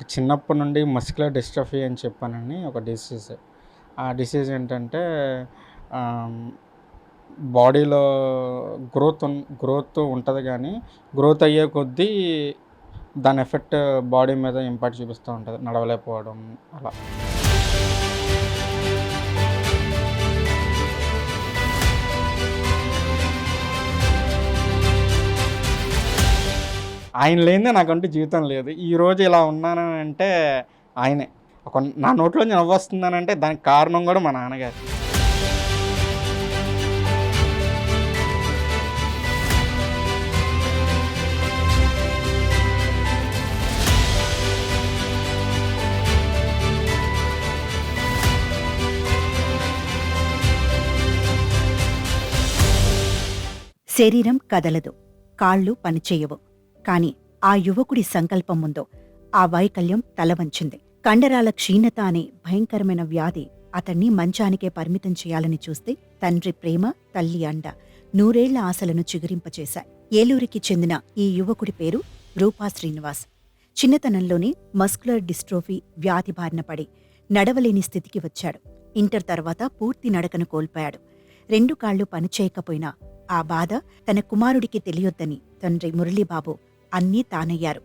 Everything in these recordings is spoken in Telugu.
చిన్నప్పటి నుండి మస్కులర్ డిస్ట్రోఫీ అని చెప్పానని ఒక డిసీజ్. ఆ డిసీజ్ ఏంటంటే ఆహ్, బాడీలో గ్రోత్ ఉంటది గానీ, గ్రోత్ అయ్యే కొద్దీ దాని ఎఫెక్ట్ బాడీ మీద ఇంపాక్ట్ చూపిస్తూ ఉంటది. నడవలేకపోవడం అలా. ఆయన లేనిదే నాకంటూ జీవితం లేదు. ఈరోజు ఇలా ఉన్నాననంటే ఆయనే. నా నోట్లోంచి నవ్వొస్తుందనంటే దానికి కారణం గూడా మా నాన్నగారే. శరీరం కదలదు, కాళ్ళు పనిచేయవు. కాని ఆ యువకుడి సంకల్పం ముందో ఆ వైకల్యం తలవంచింది. కండరాల క్షీణత అనే భయంకరమైన వ్యాధి అతన్ని మంచానికే పరిమితం చేయాలని చూస్తే తండ్రి ప్రేమ, తల్లి అండ నూరేళ్ల ఆశలను చిగురింపచేశాయి. ఏలూరికి చెందిన ఈ యువకుడి పేరు రూపా శ్రీనివాస్. చిన్నతనంలోనే మస్కులర్ డిస్ట్రోఫీ వ్యాధి బారిన పడి నడవలేని స్థితికి వచ్చాడు. ఇంటర్ తర్వాత పూర్తి నడకను కోల్పోయాడు. 2 కాళ్లు పనిచేయకపోయినా ఆ బాధ తన కుమారుడికి తెలియొద్దని తండ్రి మురళీబాబు అన్నీ తానయ్యారు.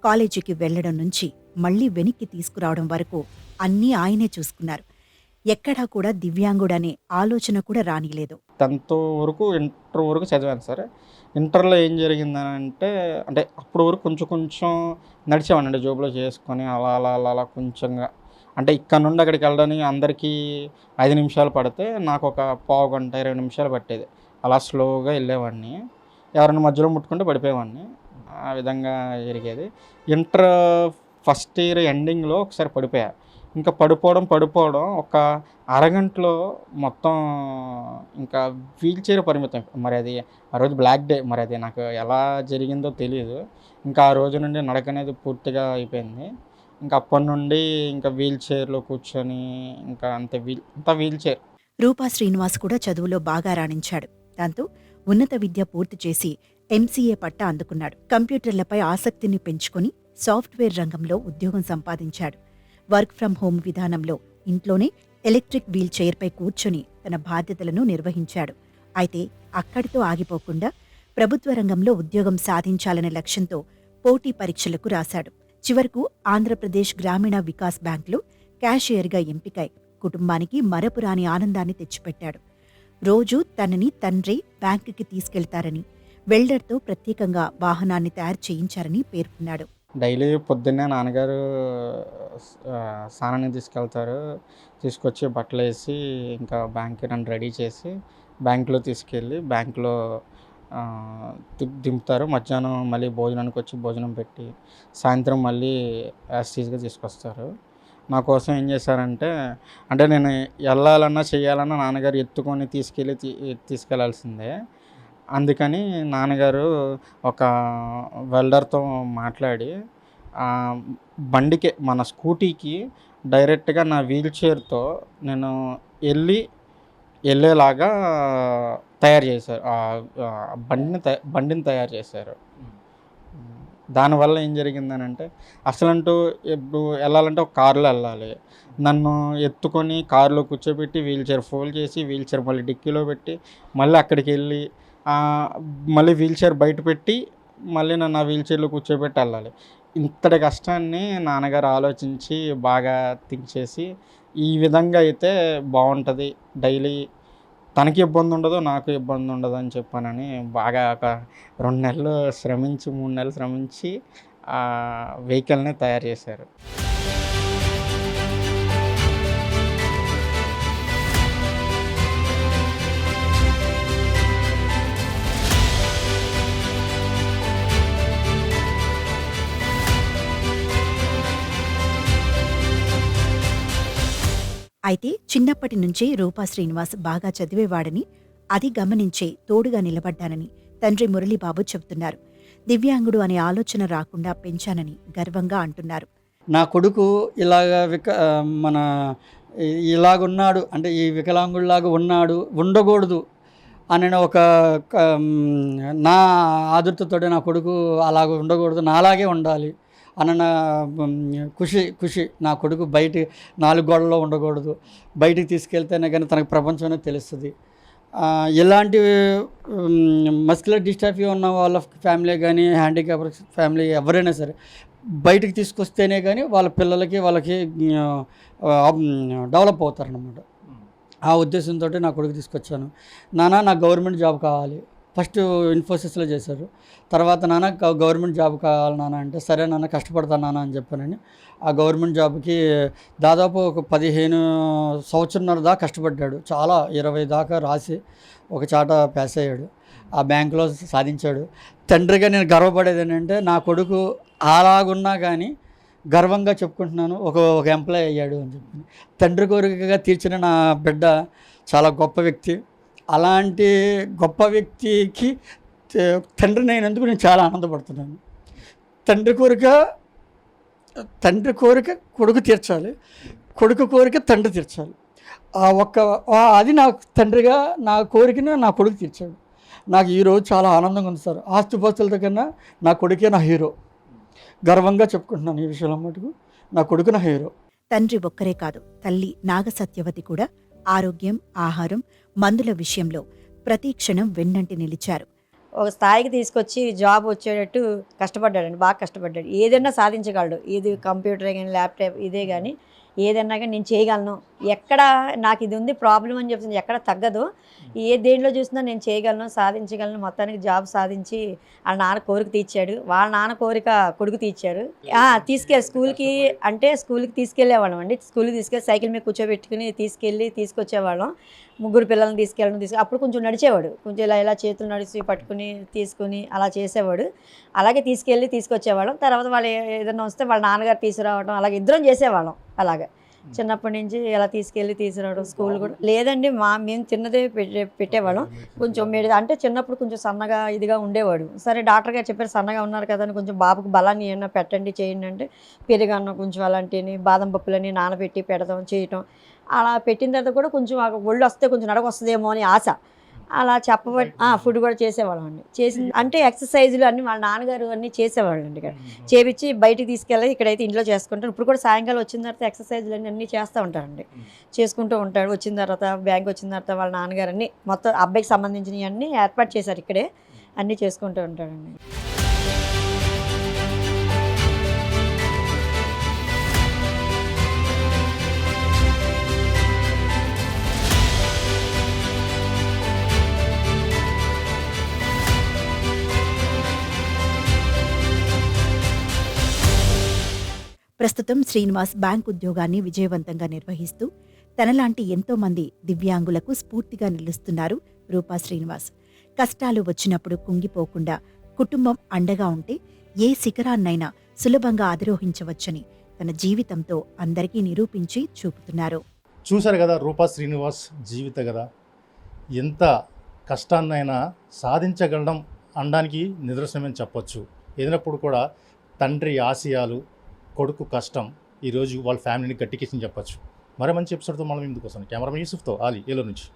కాలేజీకి వెళ్లడం నుంచి మళ్లీ వెనక్కి తీసుకురావడం వరకు అన్నీ ఆయనే చూసుకున్నారు. ఎక్కడా కూడా దివ్యాంగుడనే ఆలోచన కూడా రానిలేదు. 10th వరకు, ఇంటర్ వరకు చదివాను సార్. ఇంటర్‌లో ఏం జరిగిందనంటే, అంటే అప్పటి వరకు కొంచెం నడిచేవాడినండి జోబులో చేసుకొని అలా కొంచెంగా. అంటే ఇక్కడ నుండి అక్కడికి వెళ్ళడానికి అందరికీ 5 నిమిషాలు పడితే నాకొక పావుగంట, 20 నిమిషాలు పట్టేది. అలా స్లోగా వెళ్ళేవాడిని. ఎవరైనా మధ్యలో ముట్టుకుంటే పడిపోయేవాడిని. ఆ విధంగా జరిగేది. ఇంటర్ ఫస్ట్ ఇయర్ ఎండింగ్‌లో ఒకసారి పడిపోయా. ఇంకా పడిపోవడం ఒక అరగంటలో మొత్తం ఇంకా వీల్ చైర్ పరిమితం. మరి అది ఆ రోజు బ్లాక్ డే. మరి అది నాకు ఎలా జరిగిందో తెలీదు. ఇంకా ఆ రోజు నుండి నడక అనేది పూర్తిగా అయిపోయింది. ఇంకా అప్పటి నుండి ఇంకా వీల్ చైర్‌లో కూర్చొని ఇంకా అంతా వీల్ చైర్. రూపా శ్రీనివాస్ కూడా చదువులో బాగా రాణించాడు. దాంతో ఉన్నత విద్య పూర్తి చేసి ఎంసీఏ పట్టా అందుకున్నాడు. కంప్యూటర్లపై ఆసక్తిని పెంచుకొని సాఫ్ట్వేర్ రంగంలో ఉద్యోగం సంపాదించాడు. వర్క్ ఫ్రం హోం విధానంలో ఇంట్లోనే ఎలక్ట్రిక్ వీల్ చైర్పై కూర్చొని తన బాధ్యతలను నిర్వహించాడు. అయితే అక్కడితో ఆగిపోకుండా ప్రభుత్వ రంగంలో ఉద్యోగం సాధించాలనే లక్ష్యంతో పోటీ పరీక్షలకు రాశాడు. చివరకు ఆంధ్రప్రదేశ్ గ్రామీణ వికాస్ బ్యాంకులో క్యాషియర్గా ఎంపికై కుటుంబానికి మరపురాని ఆనందాన్ని తెచ్చిపెట్టాడు. రోజూ తనని తండ్రి బ్యాంకుకి తీసుకెళ్తారని, వెల్డర్తో ప్రత్యేకంగా వాహనాన్ని తయారు చేయించారని పేర్కొన్నాడు. డైలీ పొద్దున్నే నాన్నగారు స్నానానికి తీసుకెళ్తారు. తీసుకొచ్చి బట్టలేసి ఇంకా బ్యాంక్‌కి నన్ను రెడీ చేసి బ్యాంక్‌లో తీసుకెళ్ళి బ్యాంక్‌లో దింపుతారు. మధ్యాహ్నం మళ్ళీ భోజనానికి వచ్చి భోజనం పెట్టి సాయంత్రం మళ్ళీ యాజ్ టీజ్‌గా తీసుకొస్తారు. నా కోసం ఏం చేశారంటే, అంటే నేను ఎళ్ళాలన్నా చేయాలన్నా నాన్నగారు ఎత్తుకొని తీసుకెళ్ళాల్సిందే. అందుకని నాన్నగారు ఒక వెల్డర్‌తో మాట్లాడి మన స్కూటీకి డైరెక్ట్‌గా నా వీల్ చైర్‌తో నేను వెళ్ళేలాగా తయారు చేశారు. బండిని తయారు చేశారు. దానివల్ల ఏం జరిగిందనంటే, అసలంటూ ఇప్పుడు వెళ్ళాలంటే ఒక కారులో వెళ్ళాలి. నన్ను ఎత్తుకొని కారులో కూర్చోబెట్టి వీల్ చైర్ ఫోల్డ్ చేసి వీల్ చైర్ మళ్ళీ డిక్కీలో పెట్టి మళ్ళీ అక్కడికెళ్ళి మళ్ళీ వీల్ చైర్ బయట పెట్టి మళ్ళీ నన్ను ఆ వీల్ చైర్‌లో కూర్చోబెట్టి వెళ్ళాలి. ఇంతటి కష్టాన్ని నాన్నగారు ఆలోచించి బాగా థింక్ చేసి, ఈ విధంగా అయితే బావుంటది. డైలీ తనకి ఇబ్బంది ఉండదు, నాకు ఇబ్బంది ఉండదు అని చెప్పానని బాగా ఒక 2 నెలలు శ్రమించి, 3 నెలలు శ్రమించి ఆ వెహికల్‌ని తయారు చేశారు. అయితే చిన్నప్పటి నుంచే రూపా శ్రీనివాస్ బాగా చదివేవాడని, అది గమనించే తోడుగా నిలబడ్డానని తండ్రి మురళీబాబు చెబుతున్నారు. దివ్యాంగుడు అనే ఆలోచన రాకుండా పెంచానని గర్వంగా అంటున్నారు. నా కొడుకు ఇలాగున్నాడు, అంటే ఈ వికలాంగుడిలాగా ఉండకూడదు అనే ఒక నా ఆదుర్తతోటి నా కొడుకు అలాగ ఉండకూడదు, నాలాగే ఉండాలి అన్న ఖుషి నా కొడుకు బయట 4 గోడల్లో ఉండకూడదు, బయటికి తీసుకెళ్తేనే కానీ తనకు ప్రపంచం అనేది తెలుస్తుంది. ఇలాంటి మస్కులర్ డిస్ట్రాఫీ ఉన్న వాళ్ళ ఫ్యామిలీ కానీ హ్యాండిక్యాప్ ఫ్యామిలీ ఎవరైనా సరే బయటికి తీసుకొస్తేనే కానీ వాళ్ళ పిల్లలకి వాళ్ళకి డెవలప్ అవుతారన్నమాట. ఆ ఉద్దేశంతో నా కొడుకు తీసుకొచ్చాను. నాకు గవర్నమెంట్ జాబ్ కావాలి. ఫస్ట్ ఇన్ఫోసిస్లో చేశారు. తర్వాత గవర్నమెంట్ జాబ్ కావాలి అంటే సరే కష్టపడతాను అని చెప్పానని ఆ గవర్నమెంట్ జాబ్కి దాదాపు ఒక 15 సంవత్సరాల దాకా కష్టపడ్డాడు. చాలా 20 దాకా రాసి ఒక చాట పాస్ అయ్యాడు. ఆ బ్యాంకులో సాధించాడు. తండ్రిగా నేను గర్వపడేది ఏంటంటే నా కొడుకు అలాగున్నా కానీ గర్వంగా చెప్పుకుంటున్నాను, ఒక ఎంప్లాయ్ అయ్యాడు అని చెప్పి. తండ్రి కోరికగా తీర్చిన నా బిడ్డ చాలా గొప్ప వ్యక్తి. అలాంటి గొప్ప వ్యక్తికి తండ్రిని అయినందుకు నేను చాలా ఆనందపడుతున్నాను. తండ్రి కోరిక కొడుకు తీర్చాలి, కొడుకు కోరిక తండ్రి తీర్చాలి. అది నా తండ్రిగా నా కోరికను నా కొడుకు తీర్చాడు. నాకు ఈరోజు చాలా ఆనందంగా ఉంది సార్. ఆస్తిపాస్తులతో కన్నా నా కొడుకే నా హీరో. గర్వంగా చెప్పుకుంటున్నాను ఈ విషయంలో మటుకు నా కొడుకు నా హీరో. తండ్రి ఒక్కరే కాదు, తల్లి నాగసత్యవతి కూడా ఆరోగ్యం, ఆహారం, మందుల విషయంలో ప్రతి క్షణం వెన్నంటి నిలిచారు. ఒక స్థాయికి తీసుకొచ్చి జాబ్ వచ్చేటట్టు కష్టపడ్డాడండి, బాగా కష్టపడ్డాడు. ఏదైనా సాధించగలడు. ఇది కంప్యూటర్ కానీ ల్యాప్టాప్ ఇదే కానీ ఏదన్నా కానీ నేను చేయగలను, ఎక్కడ నాకు ఇది ఉంది ప్రాబ్లం అని చెప్తుంది, ఎక్కడ తగ్గదు, ఏ దేంట్లో చూసినా నేను చేయగలను, సాధించగలను. మొత్తానికి జాబ్ సాధించి వాళ్ళ నాన్న కోరిక తీర్చాడు, వాళ్ళ నాన్న కోరిక కొడుకు తీర్చారు. స్కూల్కి తీసుకెళ్ళేవాళ్ళం అండి. స్కూల్కి తీసుకెళ్ళి సైకిల్ మీద కూర్చోబెట్టుకుని తీసుకొచ్చేవాళ్ళం. 3 పిల్లల్ని తీసుకెళ్ళడం అప్పుడు కొంచెం నడిచేవాడు, కొంచెం ఇలా చేతులు నడిచి పట్టుకుని తీసుకుని అలా చేసేవాడు. అలాగే తీసుకొచ్చేవాళ్ళం. తర్వాత వాళ్ళు ఏదైనా వస్తే వాళ్ళ నాన్నగారు తీసుకురావడం, అలాగే ఇద్దరం చేసేవాళ్ళం. అలాగే చిన్నప్పటి నుంచి ఇలా తీసుకురావడం. స్కూల్ కూడా లేదండి, మేము తిన్నదే పెట్టేవాళ్ళం. కొంచెం అంటే చిన్నప్పుడు కొంచెం సన్నగా ఇదిగా ఉండేవాడు. సరే డాక్టర్ గారు చెప్పారు సన్నగా ఉన్నారు కదా అని కొంచెం బాబుకి బలాన్ని ఏమన్నా పెట్టండి చేయండి అంటే పెరుగన్నం కొంచెం అలాంటివి బాదం పప్పులని నానబెట్టి పెడదాం చేయటం. అలా పెట్టిన తర్వాత కూడా కొంచెం ఒళ్ళు వస్తే కొంచెం నడక వస్తుందేమో అని ఆశ. అలా చెప్పబట్టి ఫుడ్ కూడా చేసేవాళ్ళం అండి. అంటే ఎక్సర్సైజులు అన్నీ వాళ్ళ నాన్నగారు అన్నీ చేసేవాళ్ళు అండి. ఇక్కడ చేపించి బయటికి తీసుకెళ్ళి ఇక్కడైతే ఇంట్లో చేసుకుంటారు. ఇప్పుడు కూడా సాయంకాలం వచ్చిన తర్వాత ఎక్సర్సైజులు అన్నీ చేస్తూ ఉంటారండి, చేసుకుంటూ ఉంటాడు. వచ్చిన తర్వాత బ్యాంక్ వచ్చిన తర్వాత వాళ్ళ నాన్నగారు అన్నీ మొత్తం అబ్బాయికి సంబంధించినవి అన్నీ ఏర్పాటు చేశారు, ఇక్కడే అన్నీ చేసుకుంటూ ఉంటాడండి. ప్రస్తుతం శ్రీనివాస్ బ్యాంక్ ఉద్యోగాన్ని విజయవంతంగా నిర్వహిస్తూ తనలాంటి ఎంతో మంది దివ్యాంగులకు స్ఫూర్తిగా నిలుస్తున్నారు రూపా శ్రీనివాస్. కష్టాలు వచ్చినప్పుడు కుంగిపోకుండా కుటుంబం అండగా ఉంటే ఏ శిఖరాన్నైనా సులభంగా అధిరోహించవచ్చని తన జీవితంతో అందరికీ నిరూపించి చూపుతున్నారు. చూశారు కదా రూపా శ్రీనివాస్ జీవిత కదా. ఎంత కష్టాన్నైనా సాధించగలడం అనడానికి నిదర్శనమని చెప్పొచ్చు. ఏదైనప్పుడు కూడా తండ్రి ఆశయాలు, కొడుకు కష్టం ఈరోజు వాళ్ళ ఫ్యామిలీని గట్టికేసి చెప్పొచ్చు. మరో మంచి ఎపిసోడ్తో మనం ముందుకు వస్తాను. కెమెరామెన్ యూసుఫ్తో ఆలీ ఏలూరు నుంచి.